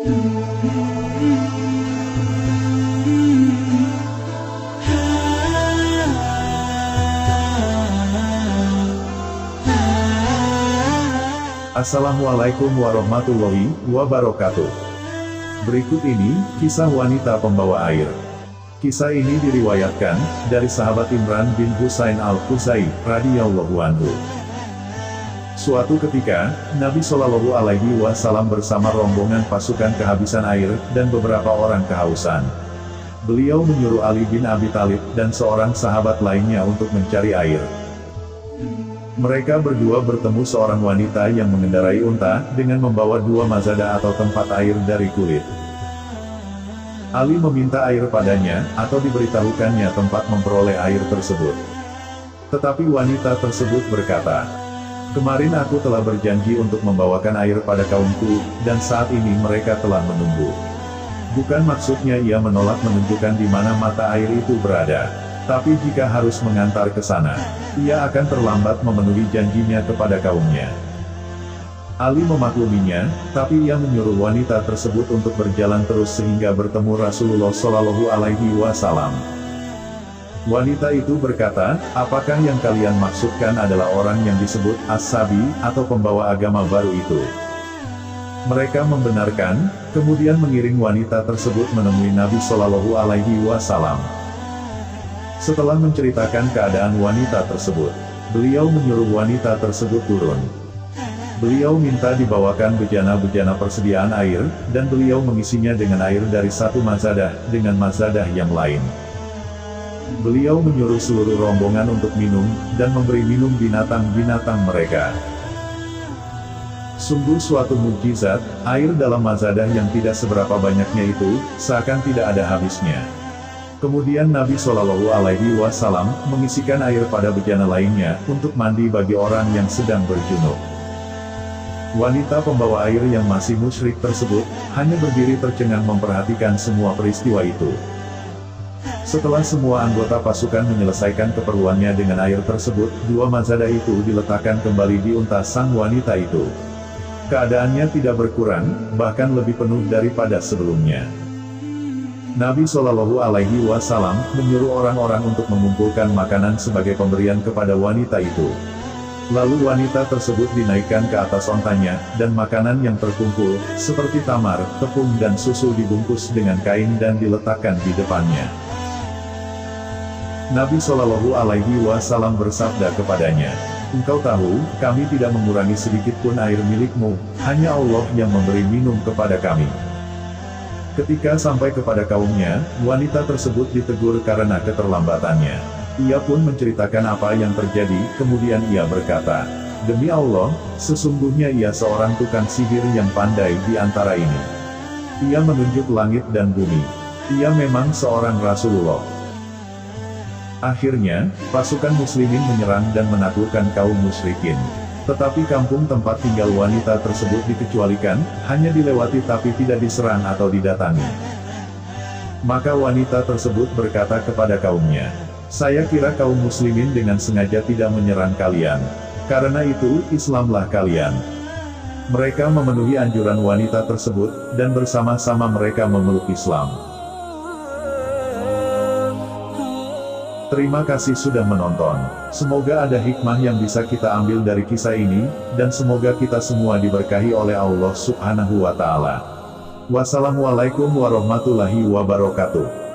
Assalamualaikum warahmatullahi wabarakatuh. Berikut ini, kisah wanita pembawa air. Kisah ini diriwayatkan dari sahabat Imran bin Husain al-Khuzai, radhiyallahu anhu. Suatu ketika, Nabi Shallallahu Alaihi Wasallam bersama rombongan pasukan kehabisan air, dan beberapa orang kehausan. Beliau menyuruh Ali bin Abi Thalib, dan seorang sahabat lainnya untuk mencari air. Mereka berdua bertemu seorang wanita yang mengendarai unta, dengan membawa 2 mazada atau tempat air dari kulit. Ali meminta air padanya, atau diberitahukannya tempat memperoleh air tersebut. Tetapi wanita tersebut berkata, "Kemarin aku telah berjanji untuk membawakan air pada kaumku, dan saat ini mereka telah menunggu." Bukan maksudnya ia menolak menunjukkan di mana mata air itu berada. Tapi jika harus mengantar ke sana, ia akan terlambat memenuhi janjinya kepada kaumnya. Ali memakluminya, tapi ia menyuruh wanita tersebut untuk berjalan terus sehingga bertemu Rasulullah Shallallahu Alaihi Wasallam. Wanita itu berkata, "Apakah yang kalian maksudkan adalah orang yang disebut As-Sabi, atau pembawa agama baru itu?" Mereka membenarkan, kemudian mengiring wanita tersebut menemui Nabi Shallallahu Alaihi Wasallam. Setelah menceritakan keadaan wanita tersebut, beliau menyuruh wanita tersebut turun. Beliau minta dibawakan bejana-bejana persediaan air, dan beliau mengisinya dengan air dari satu mazadah, dengan mazadah yang lain. Beliau menyuruh seluruh rombongan untuk minum, dan memberi minum binatang-binatang mereka. Sungguh suatu mukjizat, air dalam mazadah yang tidak seberapa banyaknya itu, seakan tidak ada habisnya. Kemudian Nabi Shallallahu Alaihi Wasallam mengisikan air pada bejana lainnya, untuk mandi bagi orang yang sedang berjunub. Wanita pembawa air yang masih musyrik tersebut, hanya berdiri tercengang memperhatikan semua peristiwa itu. Setelah semua anggota pasukan menyelesaikan keperluannya dengan air tersebut, 2 mazada itu diletakkan kembali di unta sang wanita itu. Keadaannya tidak berkurang, bahkan lebih penuh daripada sebelumnya. Nabi Shallallahu Alaihi Wasallam menyuruh orang-orang untuk mengumpulkan makanan sebagai pemberian kepada wanita itu. Lalu wanita tersebut dinaikkan ke atas ontanya, dan makanan yang terkumpul, seperti tamar, tepung dan susu dibungkus dengan kain dan diletakkan di depannya. Nabi Shallallahu Alaihi Wasallam bersabda kepadanya, "Engkau tahu, kami tidak mengurangi sedikit pun air milikmu, hanya Allah yang memberi minum kepada kami." Ketika sampai kepada kaumnya, wanita tersebut ditegur karena keterlambatannya. Ia pun menceritakan apa yang terjadi, kemudian ia berkata, "Demi Allah, sesungguhnya ia seorang tukang sihir yang pandai di antara ini. Ia menunjuk langit dan bumi. Ia memang seorang Rasulullah." Akhirnya, pasukan muslimin menyerang dan menaklukkan kaum musyrikin. Tetapi kampung tempat tinggal wanita tersebut dikecualikan, hanya dilewati tapi tidak diserang atau didatangi. Maka wanita tersebut berkata kepada kaumnya, "Saya kira kaum muslimin dengan sengaja tidak menyerang kalian. Karena itu, Islamlah kalian." Mereka memenuhi anjuran wanita tersebut, dan bersama-sama mereka memeluk Islam. Terima kasih sudah menonton. Semoga ada hikmah yang bisa kita ambil dari kisah ini, dan semoga kita semua diberkahi oleh Allah Subhanahu wa Ta'ala. Wassalamualaikum warahmatullahi wabarakatuh.